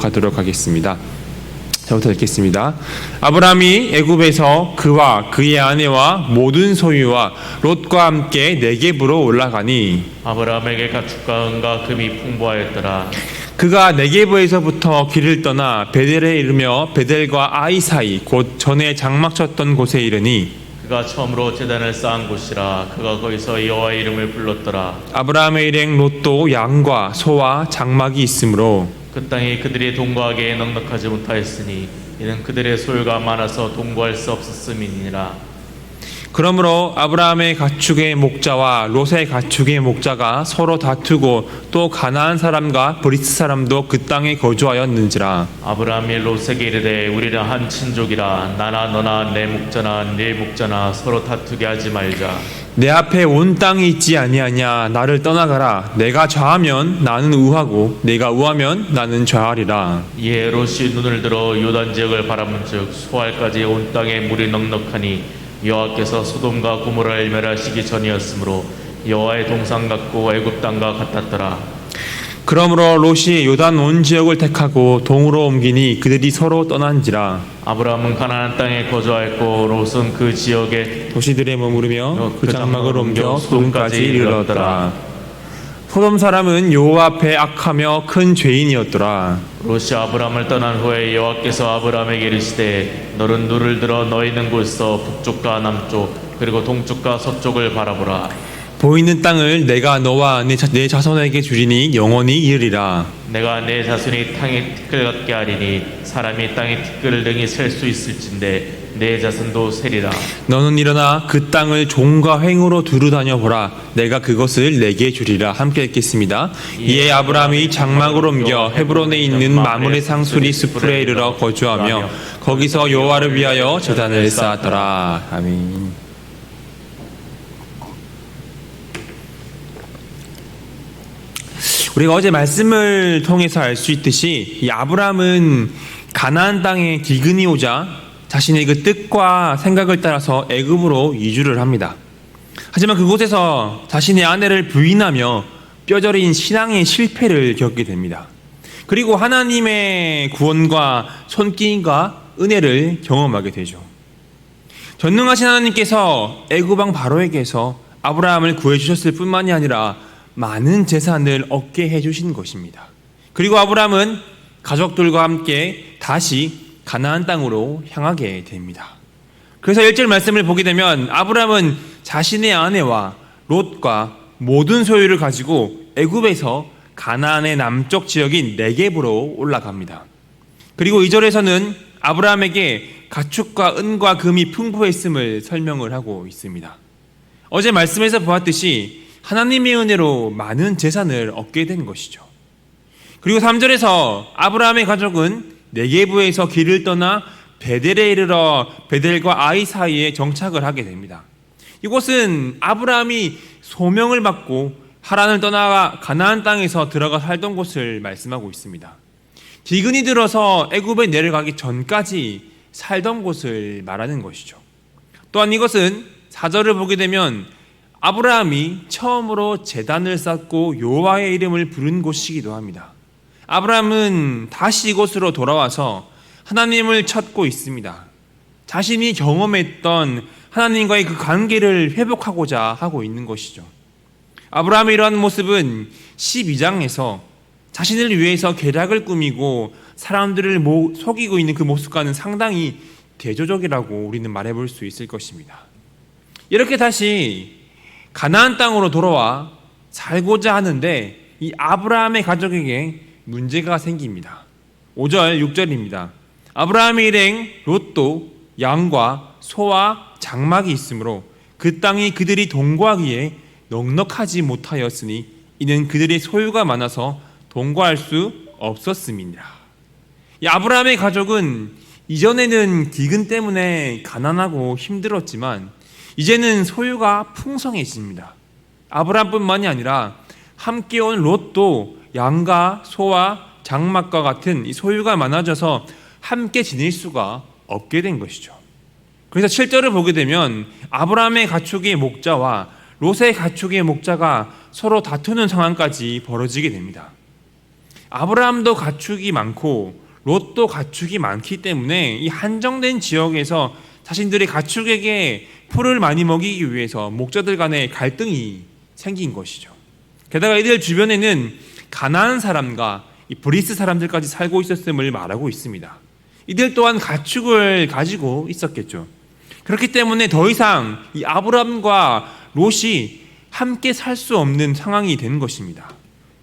교독하도록 하겠습니다. 저부터 읽겠습니다. 아브라함이 애굽에서 그와 그의 아내와 모든 소유와 롯과 함께 네겝으로 올라가니 아브라함에게 가축과 은과 금이 풍부하였더라. 그가 네겝에서부터 길을 떠나 베델에 이르며 베델과 아이 사이 곧 전에 장막 쳤던 곳에 이르니 그가 처음으로 제단을 쌓은 곳이라. 그가 거기서 여호와의 이름을 불렀더라. 아브라함의 일행 롯도 양과 소와 장막이 있으므로 그 땅이 그들이 동거하기에 넉넉하지 못하였으니 이는 그들의 소유가 많아서 동거할 수 없었음이니라. 그러므로 아브라함의 가축의 목자와 롯의 가축의 목자가 서로 다투고 또 가나안 사람과 브리스 사람도 그 땅에 거주하였는지라. 아브라함이 롯에게 이르되 우리는 한 친족이라. 나나 너나 내 목자나 네 목자나 서로 다투게 하지 말자. 내 앞에 온 땅이 있지 아니하냐. 나를 떠나가라. 내가 좌하면 나는 우하고 내가 우하면 나는 좌하리라. 이에 롯이 눈을 들어 요단 지역을 바라본즉 소알까지 온 땅에 물이 넉넉하니 여호와께서 소돔과 고모라를 멸하시기 전이었으므로 여호와의 동상 같고 애굽 땅과 같았더라. 그러므로 롯이 요단 온 지역을 택하고 동으로 옮기니 그들이 서로 떠난지라. 아브라함은 가나안 땅에 거주하였고 롯은 그 지역에 도시들에 머무르며 그 장막을 옮겨 소돔까지 이르렀더라. 소돔 사람은 여호와 앞에 악하며 큰 죄인이었더라. 롯이 아브라함을 떠난 후에 여호와께서 아브라함에게 이르시되 너는 눈을 들어 너희 있는 곳에서 북쪽과 남쪽 그리고 동쪽과 서쪽을 바라보라. 보이는 땅을 내가 너와 내 자손에게 주리니 영원히 이르리라. 내가 내 자손이 땅의 티끌 같게 하리니 사람이 땅의 티끌을 능히 셀 수 있을진데 내 자손도 세리라. 너는 일어나 그 땅을 종과 횡으로 두루 다녀보라. 내가 그것을 내게 주리라. 함께 읽겠습니다. 이에 아브라함이 장막을 옮겨 헤브론에 있는 마므레 상수리 숲에 이르러 거주하며 거기서 여호와를 위하여 제단을 쌓았더라. 아멘. 우리가 어제 말씀을 통해서 알 수 있듯이 이 아브라함은 가나안 땅에 기근이 오자 자신의 그 뜻과 생각을 따라서 애굽으로 이주를 합니다. 하지만 그곳에서 자신의 아내를 부인하며 뼈저린 신앙의 실패를 겪게 됩니다. 그리고 하나님의 구원과 손길과 은혜를 경험하게 되죠. 전능하신 하나님께서 애굽 왕 바로에게서 아브라함을 구해주셨을 뿐만이 아니라 많은 재산을 얻게 해주신 것입니다. 그리고 아브라함은 가족들과 함께 다시 가나안 땅으로 향하게 됩니다. 그래서 1절 말씀을 보게 되면 아브라함은 자신의 아내와 롯과 모든 소유를 가지고 애굽에서 가나안의 남쪽 지역인 네겝으로 올라갑니다. 그리고 2절에서는 아브라함에게 가축과 은과 금이 풍부했음을 설명을 하고 있습니다. 어제 말씀에서 보았듯이 하나님의 은혜로 많은 재산을 얻게 된 것이죠. 그리고 3절에서 아브라함의 가족은 네겝에서 길을 떠나 베델에 이르러 베델과 아이 사이에 정착을 하게 됩니다. 이곳은 아브라함이 소명을 받고 하란을 떠나 가나안 땅에서 들어가 살던 곳을 말씀하고 있습니다. 기근이 들어서 애굽에 내려가기 전까지 살던 곳을 말하는 것이죠. 또한 이것은 4절을 보게 되면 아브라함이 처음으로 제단을 쌓고 여호와의 이름을 부른 곳이기도 합니다. 아브라함은 다시 이곳으로 돌아와서 하나님을 찾고 있습니다. 자신이 경험했던 하나님과의 그 관계를 회복하고자 하고 있는 것이죠. 아브라함의 이러한 모습은 12장에서 자신을 위해서 계략을 꾸미고 사람들을 속이고 있는 그 모습과는 상당히 대조적이라고 우리는 말해볼 수 있을 것입니다. 이렇게 다시 가나안 땅으로 돌아와 살고자 하는데 이 아브라함의 가족에게 문제가 생깁니다. 5절, 6절입니다. 아브라함의 일행 롯도 양과 소와 장막이 있으므로 그 땅이 그들이 동거하기에 넉넉하지 못하였으니 이는 그들의 소유가 많아서 동거할 수 없었음이니라. 이 아브라함의 가족은 이전에는 기근 때문에 가난하고 힘들었지만 이제는 소유가 풍성해집니다. 아브라함뿐만이 아니라 함께 온 롯도 양과 소와 장막과 같은 이 소유가 많아져서 함께 지낼 수가 없게 된 것이죠. 그래서 7절을 보게 되면 아브라함의 가축의 목자와 롯의 가축의 목자가 서로 다투는 상황까지 벌어지게 됩니다. 아브라함도 가축이 많고 롯도 가축이 많기 때문에 이 한정된 지역에서 자신들의 가축에게 풀을 많이 먹이기 위해서 목자들 간의 갈등이 생긴 것이죠. 게다가 이들 주변에는 가나안 사람과 이 브리스 사람들까지 살고 있었음을 말하고 있습니다. 이들 또한 가축을 가지고 있었겠죠. 그렇기 때문에 더 이상 이 아브라함과 롯이 함께 살 수 없는 상황이 된 것입니다.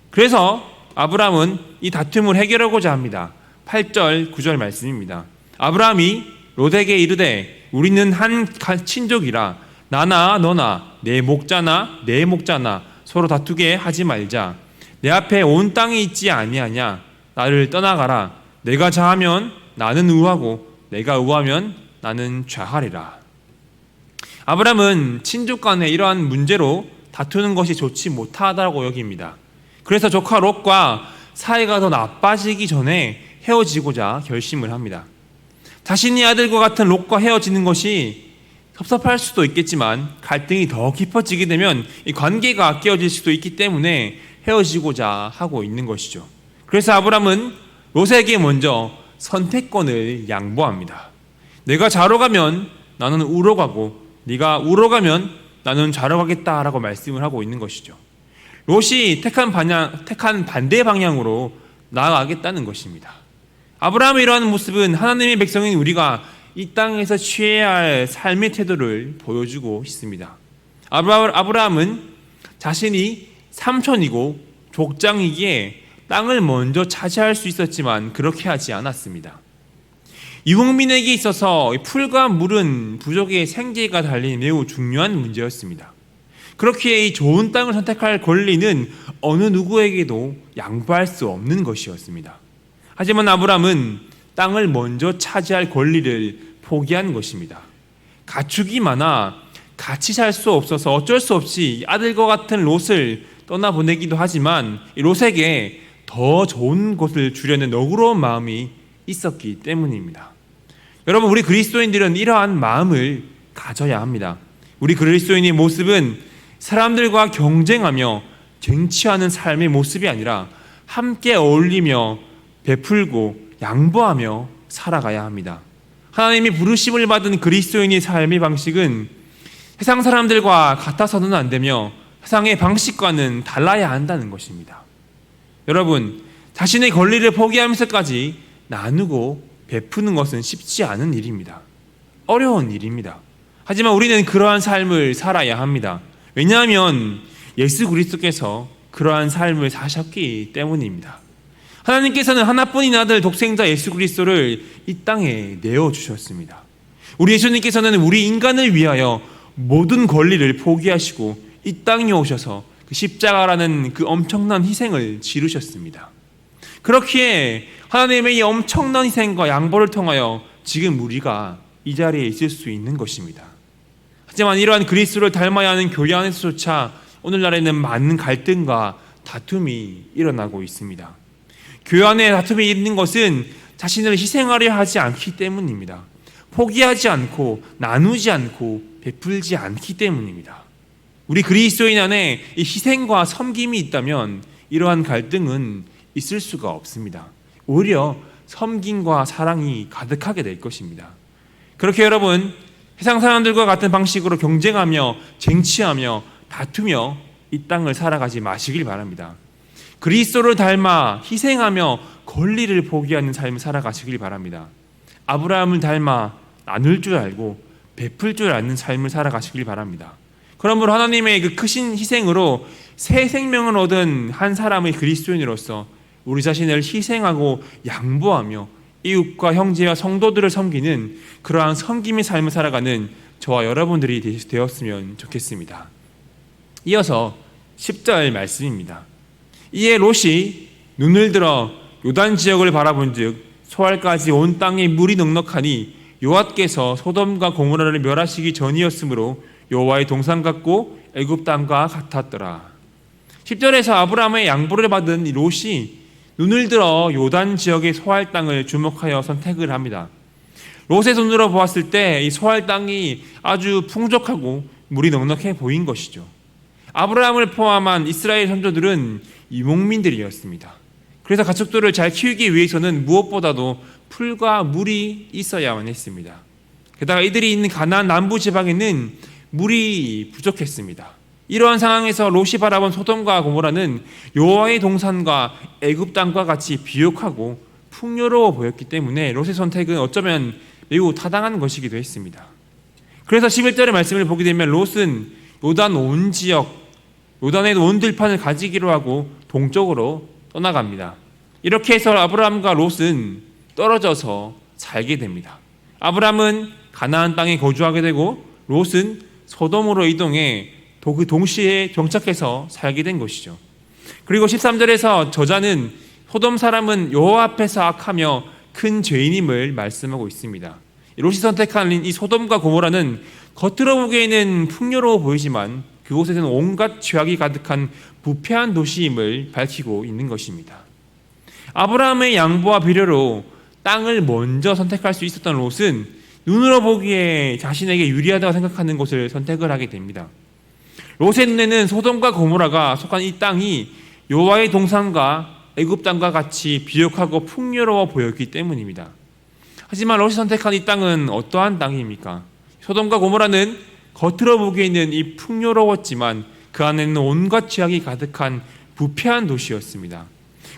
그래서 아브라함은 이 다툼을 해결하고자 합니다. 8절, 9절 말씀입니다. 아브라함이 롯에게 이르되 우리는 한 친족이라 나나 너나 내 목자나 내 목자나 서로 다투게 하지 말자. 내 앞에 온 땅이 있지 아니하냐. 나를 떠나가라. 내가 좌하면 나는 우하고 내가 우하면 나는 좌하리라. 아브라함은 친족 간에 이러한 문제로 다투는 것이 좋지 못하다고 여깁니다. 그래서 조카 롯과 사이가 더 나빠지기 전에 헤어지고자 결심을 합니다. 자신의 아들과 같은 롯과 헤어지는 것이 섭섭할 수도 있겠지만 갈등이 더 깊어지게 되면 이 관계가 깨어질 수도 있기 때문에 헤어지고자 하고 있는 것이죠. 그래서 아브라함은 롯에게 먼저 선택권을 양보합니다. 내가 좌로 가면 나는 우로 가고 네가 우로 가면 나는 좌로 가겠다라고 말씀을 하고 있는 것이죠. 롯이 택한 반대 방향으로 나아가겠다는 것입니다. 아브라함의 이러한 모습은 하나님의 백성인 우리가 이 땅에서 취해야 할 삶의 태도를 보여주고 있습니다. 아브라함은 자신이 삼촌이고 족장이기에 땅을 먼저 차지할 수 있었지만 그렇게 하지 않았습니다. 유목민에게 있어서 풀과 물은 부족의 생계가 달린 매우 중요한 문제였습니다. 그렇기에 이 좋은 땅을 선택할 권리는 어느 누구에게도 양보할 수 없는 것이었습니다. 하지만 아브라함은 땅을 먼저 차지할 권리를 포기한 것입니다. 가축이 많아 같이 살 수 없어서 어쩔 수 없이 아들과 같은 롯을 떠나보내기도 하지만 롯에게 더 좋은 곳을 주려는 너그러운 마음이 있었기 때문입니다. 여러분, 우리 그리스도인들은 이러한 마음을 가져야 합니다. 우리 그리스도인의 모습은 사람들과 경쟁하며 쟁취하는 삶의 모습이 아니라 함께 어울리며 베풀고 양보하며 살아가야 합니다. 하나님이 부르심을 받은 그리스도인의 삶의 방식은 세상 사람들과 같아서는 안 되며 세상의 방식과는 달라야 한다는 것입니다. 여러분, 자신의 권리를 포기하면서까지 나누고 베푸는 것은 쉽지 않은 일입니다. 어려운 일입니다. 하지만 우리는 그러한 삶을 살아야 합니다. 왜냐하면 예수 그리스도께서 그러한 삶을 사셨기 때문입니다. 하나님께서는 하나뿐인 아들 독생자 예수 그리스도를 이 땅에 내어주셨습니다. 우리 예수님께서는 우리 인간을 위하여 모든 권리를 포기하시고 이 땅에 오셔서 그 십자가라는 그 엄청난 희생을 치르셨습니다. 그렇기에 하나님의 이 엄청난 희생과 양보를 통하여 지금 우리가 이 자리에 있을 수 있는 것입니다. 하지만 이러한 그리스도를 닮아야 하는 교회 안에서조차 오늘날에는 많은 갈등과 다툼이 일어나고 있습니다. 교회 안에 다툼이 있는 것은 자신을 희생하려 하지 않기 때문입니다. 포기하지 않고 나누지 않고 베풀지 않기 때문입니다. 우리 그리스도인 안에 이 희생과 섬김이 있다면 이러한 갈등은 있을 수가 없습니다. 오히려 섬김과 사랑이 가득하게 될 것입니다. 그렇게 여러분, 세상 사람들과 같은 방식으로 경쟁하며 쟁취하며 다투며 이 땅을 살아가지 마시길 바랍니다. 그리스도를 닮아 희생하며 권리를 포기하는 삶을 살아가시길 바랍니다. 아브라함을 닮아 나눌 줄 알고 베풀 줄 아는 삶을 살아가시길 바랍니다. 그러므로 하나님의 그 크신 희생으로 새 생명을 얻은 한 사람의 그리스도인으로서 우리 자신을 희생하고 양보하며 이웃과 형제와 성도들을 섬기는 그러한 섬김의 삶을 살아가는 저와 여러분들이 되었으면 좋겠습니다. 이어서 10절 말씀입니다. 이에 롯이 눈을 들어 요단 지역을 바라본즉 소알까지 온 땅에 물이 넉넉하니 여호와께서 소돔과 고모라를 멸하시기 전이었으므로 여호와의 동산 같고 애굽 땅과 같았더라. 10절에서 아브라함의 양보를 받은 롯이 눈을 들어 요단 지역의 소알 땅을 주목하여 선택을 합니다. 롯의 눈으로 보았을 때 이 소알 땅이 아주 풍족하고 물이 넉넉해 보인 것이죠. 아브라함을 포함한 이스라엘 선조들은 유목민들이었습니다. 그래서 가축들을 잘 키우기 위해서는 무엇보다도 풀과 물이 있어야만 했습니다. 게다가 이들이 있는 가나안 남부 지방에는 물이 부족했습니다. 이러한 상황에서 롯이 바라본 소돔과 고모라는 여호와의 동산과 애굽 땅과 같이 비옥하고 풍요로워 보였기 때문에 롯의 선택은 어쩌면 매우 타당한 것이기도 했습니다. 그래서 11절의 말씀을 보게 되면 롯은 요단 온 지역, 요단의 온 들판을 가지기로 하고 동쪽으로 떠나갑니다. 이렇게 해서 아브라함과 롯은 떨어져서 살게 됩니다. 아브라함은 가나안 땅에 거주하게 되고 롯은 소돔으로 이동해 그 동시에 정착해서 살게 된 것이죠. 그리고 13절에서 저자는 소돔 사람은 여호와 앞에서 악하며 큰 죄인임을 말씀하고 있습니다. 롯이 선택한 이 소돔과 고모라는 겉으로 보기에는 풍요로워 보이지만 그곳에는 온갖 죄악이 가득한 부패한 도시임을 밝히고 있는 것입니다. 아브라함의 양보와 배려로 땅을 먼저 선택할 수 있었던 롯은 눈으로 보기에 자신에게 유리하다고 생각하는 곳을 선택을 하게 됩니다. 롯의 눈에는 소돔과 고모라가 속한 이 땅이 여호와의 동산과 애굽 땅과 같이 비옥하고 풍요로워 보였기 때문입니다. 하지만 롯이 선택한 이 땅은 어떠한 땅입니까? 소돔과 고모라는 겉으로 보기에는 이 풍요로웠지만 그 안에는 온갖 죄악이 가득한 부패한 도시였습니다.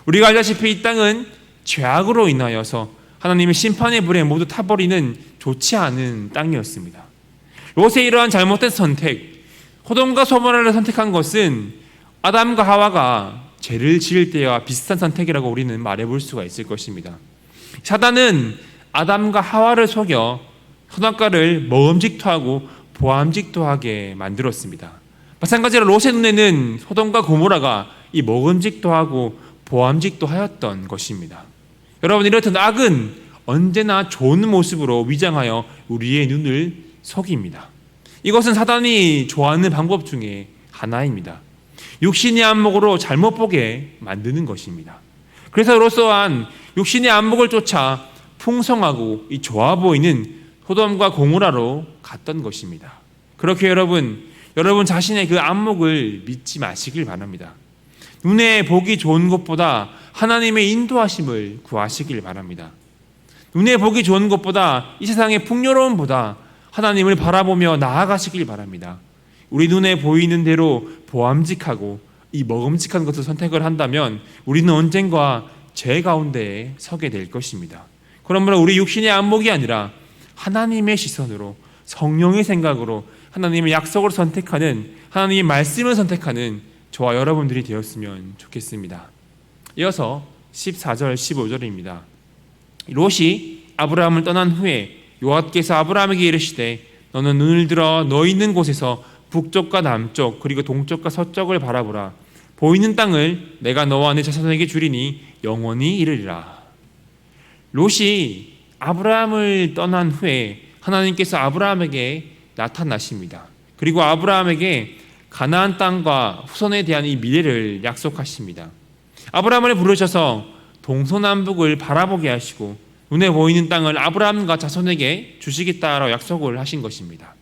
우리가 알다시피 이 땅은 죄악으로 인하여서 하나님의 심판의 불에 모두 타버리는 좋지 않은 땅이었습니다. 롯의 이러한 잘못된 선택, 소돔과 고모라를 선택한 것은 아담과 하와가 죄를 지을 때와 비슷한 선택이라고 우리는 말해볼 수가 있을 것입니다. 사단은 아담과 하와를 속여 선악과를 먹음직도 하고 보암직도 하게 만들었습니다. 마찬가지로 롯의 눈에는 소돔과 고모라가 이 먹음직도 하고 보암직도 하였던 것입니다. 여러분, 이렇듯 악은 언제나 좋은 모습으로 위장하여 우리의 눈을 속입니다. 이것은 사단이 좋아하는 방법 중에 하나입니다. 육신의 안목으로 잘못 보게 만드는 것입니다. 그래서 롯 또한 육신의 안목을 쫓아 풍성하고 좋아 보이는 소돔과 고모라로 갔던 것입니다. 그렇게 여러분 자신의 그 안목을 믿지 마시길 바랍니다. 눈에 보기 좋은 것보다 하나님의 인도하심을 구하시길 바랍니다. 눈에 보기 좋은 것보다 이 세상의 풍요로움보다 하나님을 바라보며 나아가시길 바랍니다. 우리 눈에 보이는 대로 보암직하고 이 먹음직한 것을 선택을 한다면 우리는 언젠가 죄 가운데에 서게 될 것입니다. 그러므로 우리 육신의 안목이 아니라 하나님의 시선으로, 성령의 생각으로 하나님의 약속을 선택하는, 하나님의 말씀을 선택하는 저와 여러분들이 되었으면 좋겠습니다. 이어서 14절 15절입니다. 롯이 아브라함을 떠난 후에 여호와께서 아브라함에게 이르시되 너는 눈을 들어 너 있는 곳에서 북쪽과 남쪽 그리고 동쪽과 서쪽을 바라보라. 보이는 땅을 내가 너와 내 자손에게 주리니 영원히 이르리라. 롯이 아브라함을 떠난 후에 하나님께서 아브라함에게 나타나십니다. 그리고 아브라함에게 가나안 땅과 후손에 대한 이 미래를 약속하십니다. 아브라함을 부르셔서 동서남북을 바라보게 하시고 눈에 보이는 땅을 아브라함과 자손에게 주시겠다라고 약속을 하신 것입니다.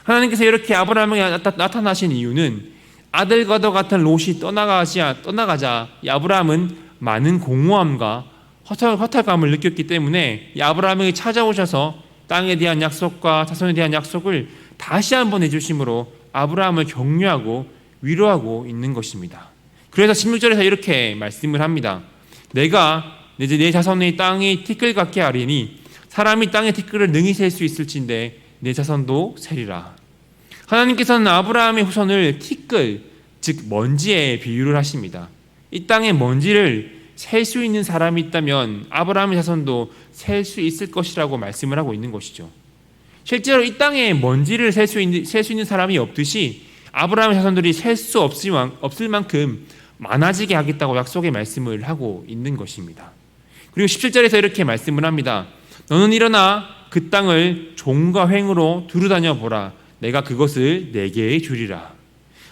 하나님께서 이렇게 아브라함에게 나타나신 이유는 아들과도 같은 롯이 떠나가자 이 아브라함은 많은 공허함과 허탈감을 느꼈기 때문에 이 아브라함에게 찾아오셔서 땅에 대한 약속과 자손에 대한 약속을 다시 한번 해주심으로 아브라함을 격려하고 위로하고 있는 것입니다. 그래서 16절에서 이렇게 말씀을 합니다. 내가 이제 내 자손의 땅이 티끌 같게 하리니 사람이 땅의 티끌을 능히 셀 수 있을진데 내 자손도 세리라. 하나님께서는 아브라함의 후손을 티끌, 즉 먼지에 비유를 하십니다. 이 땅의 먼지를 셀 수 있는 사람이 있다면 아브라함의 자손도 셀 수 있을 것이라고 말씀을 하고 있는 것이죠. 실제로 이 땅에 먼지를 셀 수 있는 사람이 없듯이 아브라함의 자손들이 셀 수 없을 만큼 많아지게 하겠다고 약속의 말씀을 하고 있는 것입니다. 그리고 17절에서 이렇게 말씀을 합니다. 너는 일어나 그 땅을 종과 횡으로 두루다녀 보라. 내가 그것을 내게 주리라.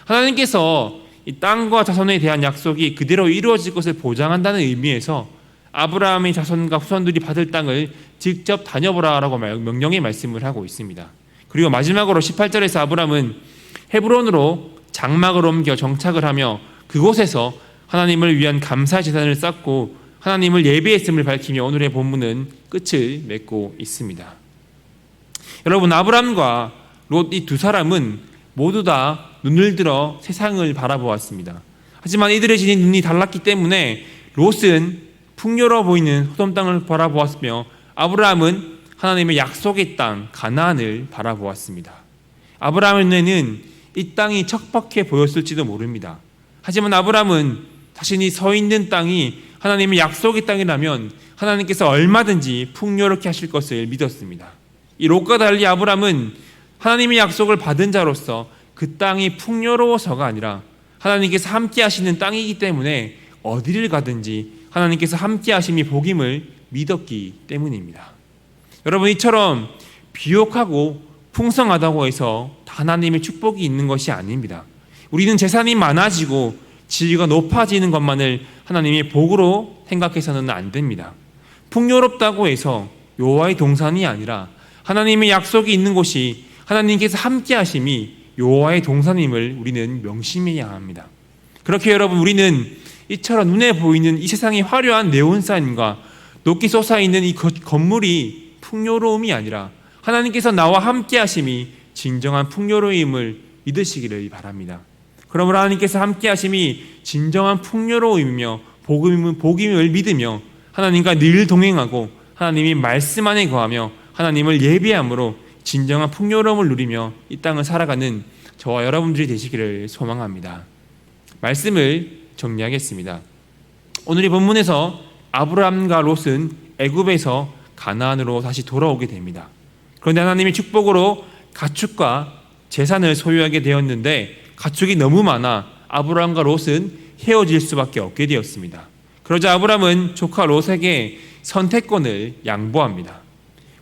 하나님께서 이 땅과 자손에 대한 약속이 그대로 이루어질 것을 보장한다는 의미에서 아브라함의 자손과 후손들이 받을 땅을 직접 다녀보라라고 명령의 말씀을 하고 있습니다. 그리고 마지막으로 18절에서 아브라함은 헤브론으로 장막을 옮겨 정착을 하며 그곳에서 하나님을 위한 감사 제단을 쌓고 하나님을 예배했음을 밝히며 오늘의 본문은 끝을 맺고 있습니다. 여러분, 아브람과 롯 이 두 사람은 모두 다 눈을 들어 세상을 바라보았습니다. 하지만 이들의 지닌 눈이 달랐기 때문에 롯은 풍요로워 보이는 소돔 땅을 바라보았으며 아브라함은 하나님의 약속의 땅 가나안을 바라보았습니다. 아브라함의 눈에는 이 땅이 척박해 보였을지도 모릅니다. 하지만 아브라함은 자신이 서 있는 땅이 하나님의 약속의 땅이라면 하나님께서 얼마든지 풍요롭게 하실 것을 믿었습니다. 이 롯과 달리 아브라함은 하나님의 약속을 받은 자로서 그 땅이 풍요로워서가 아니라 하나님께서 함께 하시는 땅이기 때문에 어디를 가든지 하나님께서 함께 하심이 복임을 믿었기 때문입니다. 여러분, 이처럼 비옥하고 풍성하다고 해서 하나님의 축복이 있는 것이 아닙니다. 우리는 재산이 많아지고 지위가 높아지는 것만을 하나님의 복으로 생각해서는 안 됩니다. 풍요롭다고 해서 여호와의 동산이 아니라 하나님의 약속이 있는 곳이 하나님께서 함께 하심이 여호와의 동산임을 우리는 명심해야 합니다. 그렇게 여러분, 우리는 이처럼 눈에 보이는 이 세상의 화려한 네온사인과 높게 솟아있는 이 건물이 풍요로움이 아니라 하나님께서 나와 함께 하심이 진정한 풍요로움을 믿으시기를 바랍니다. 그러므로 하나님께서 함께 하심이 진정한 풍요로움이며 복임을 믿으며 하나님과 늘 동행하고 하나님이 말씀 안에 거하며 하나님을 예배함으로 진정한 풍요로움을 누리며 이 땅을 살아가는 저와 여러분들이 되시기를 소망합니다. 말씀을 정리하겠습니다. 오늘 이 본문에서 아브라함과 롯은 애굽에서 가나안으로 다시 돌아오게 됩니다. 그런데 하나님의 축복으로 가축과 재산을 소유하게 되었는데 가축이 너무 많아 아브라함과 롯은 헤어질 수밖에 없게 되었습니다. 그러자 아브라함은 조카 롯에게 선택권을 양보합니다.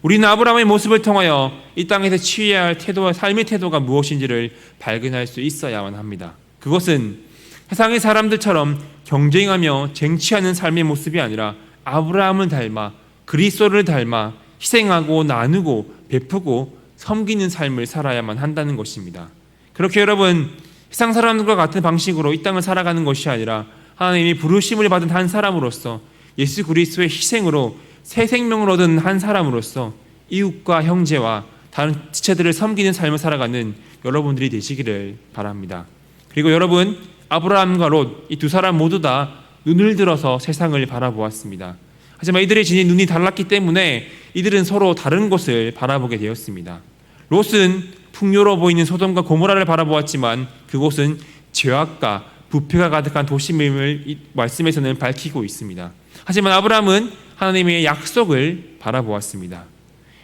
우리는 아브라함의 모습을 통하여 이 땅에서 취해야 할 태도와 삶의 태도가 무엇인지를 발견할 수 있어야만 합니다. 그것은 세상의 사람들처럼 경쟁하며 쟁취하는 삶의 모습이 아니라 아브라함을 닮아 그리스도를 닮아 희생하고 나누고 베푸고 섬기는 삶을 살아야만 한다는 것입니다. 그렇게 여러분, 세상 사람들과 같은 방식으로 이 땅을 살아가는 것이 아니라 하나님이 부르심을 받은 한 사람으로서 예수 그리스도의 희생으로 새 생명을 얻은 한 사람으로서 이웃과 형제와 다른 지체들을 섬기는 삶을 살아가는 여러분들이 되시기를 바랍니다. 그리고 여러분, 아브라함과 롯 이 두 사람 모두 다 눈을 들어서 세상을 바라보았습니다. 하지만 이들의 지닌 눈이 달랐기 때문에 이들은 서로 다른 곳을 바라보게 되었습니다. 롯은 풍요로워 보이는 소돔과 고모라를 바라보았지만 그곳은 죄악과 부패가 가득한 도심임을 이 말씀에서는 밝히고 있습니다. 하지만 아브라함은 하나님의 약속을 바라보았습니다.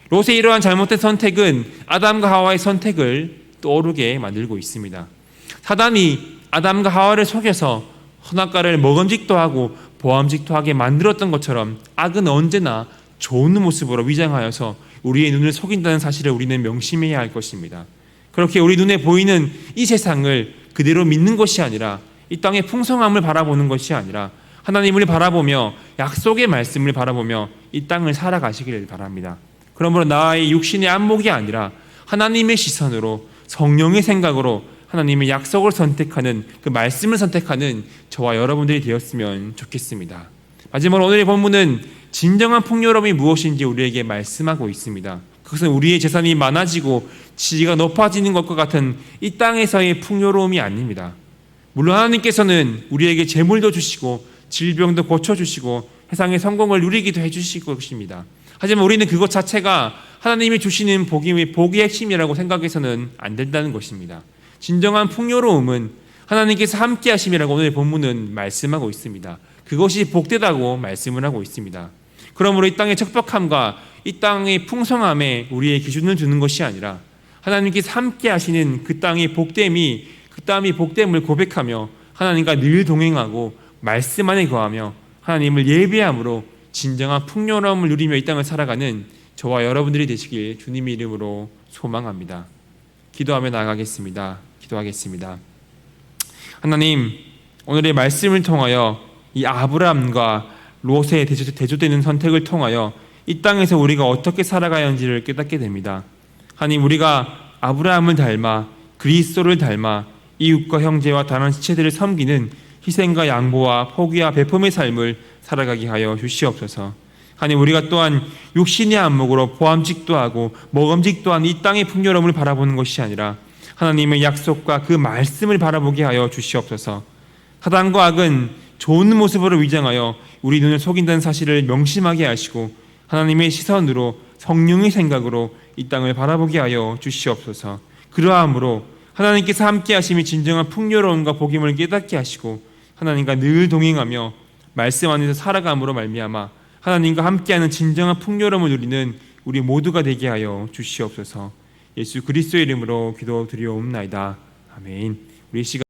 롯의 이러한 잘못된 선택은 아담과 하와의 선택을 떠오르게 만들고 있습니다. 사단이 아담과 하와를 속여서 선악과를 먹음직도 하고 보암직도 하게 만들었던 것처럼 악은 언제나 좋은 모습으로 위장하여서 우리의 눈을 속인다는 사실을 우리는 명심해야 할 것입니다. 그렇게 우리 눈에 보이는 이 세상을 그대로 믿는 것이 아니라 이 땅의 풍성함을 바라보는 것이 아니라 하나님을 바라보며 약속의 말씀을 바라보며 이 땅을 살아가시기를 바랍니다. 그러므로 나의 육신의 안목이 아니라 하나님의 시선으로 성령의 생각으로 하나님의 약속을 선택하는 그 말씀을 선택하는 저와 여러분들이 되었으면 좋겠습니다. 마지막으로 오늘의 본문은 진정한 풍요로움이 무엇인지 우리에게 말씀하고 있습니다. 그것은 우리의 재산이 많아지고 지위가 높아지는 것과 같은 이 땅에서의 풍요로움이 아닙니다. 물론 하나님께서는 우리에게 재물도 주시고 질병도 고쳐주시고 세상의 성공을 누리기도 해주실 것입니다. 하지만 우리는 그것 자체가 하나님이 주시는 복의 핵심이라고 생각해서는 안 된다는 것입니다. 진정한 풍요로움은 하나님께서 함께 하심이라고 오늘 본문은 말씀하고 있습니다. 그것이 복되다고 말씀을 하고 있습니다. 그러므로 이 땅의 척박함과 이 땅의 풍성함에 우리의 기준을 두는 것이 아니라 하나님께서 함께 하시는 그 땅의 복됨이 그 땅의 복됨을 고백하며 하나님과 늘 동행하고 말씀 안에 거하며 하나님을 예배함으로 진정한 풍요로움을 누리며 이 땅을 살아가는 저와 여러분들이 되시길 주님의 이름으로 소망합니다. 기도하며 나아가겠습니다. 기도하겠습니다. 하나님, 오늘의 말씀을 통하여 이 아브라함과 롯의 대조되는 선택을 통하여 이 땅에서 우리가 어떻게 살아가야 하는지를 깨닫게 됩니다. 하나님, 우리가 아브라함을 닮아 그리스도를 닮아 이웃과 형제와 다른 지체들을 섬기는 희생과 양보와 포기와 베품의 삶을 살아가게 하여 주시옵소서. 하나님, 우리가 또한 육신의 안목으로 보암직도 하고 먹음직도 한 이 땅의 풍요로움을 바라보는 것이 아니라 하나님의 약속과 그 말씀을 바라보게 하여 주시옵소서. 사단과 악은 좋은 모습으로 위장하여 우리 눈을 속인다는 사실을 명심하게 하시고 하나님의 시선으로 성령의 생각으로 이 땅을 바라보게 하여 주시옵소서. 그러함으로 하나님께서 함께 하심이 진정한 풍요로움과 복임을 깨닫게 하시고 하나님과 늘 동행하며 말씀 안에서 살아감으로 말미암아 하나님과 함께하는 진정한 풍요로움을 누리는 우리 모두가 되게 하여 주시옵소서. 예수 그리스도의 이름으로 기도드리옵나이다. 아멘. 우리 시간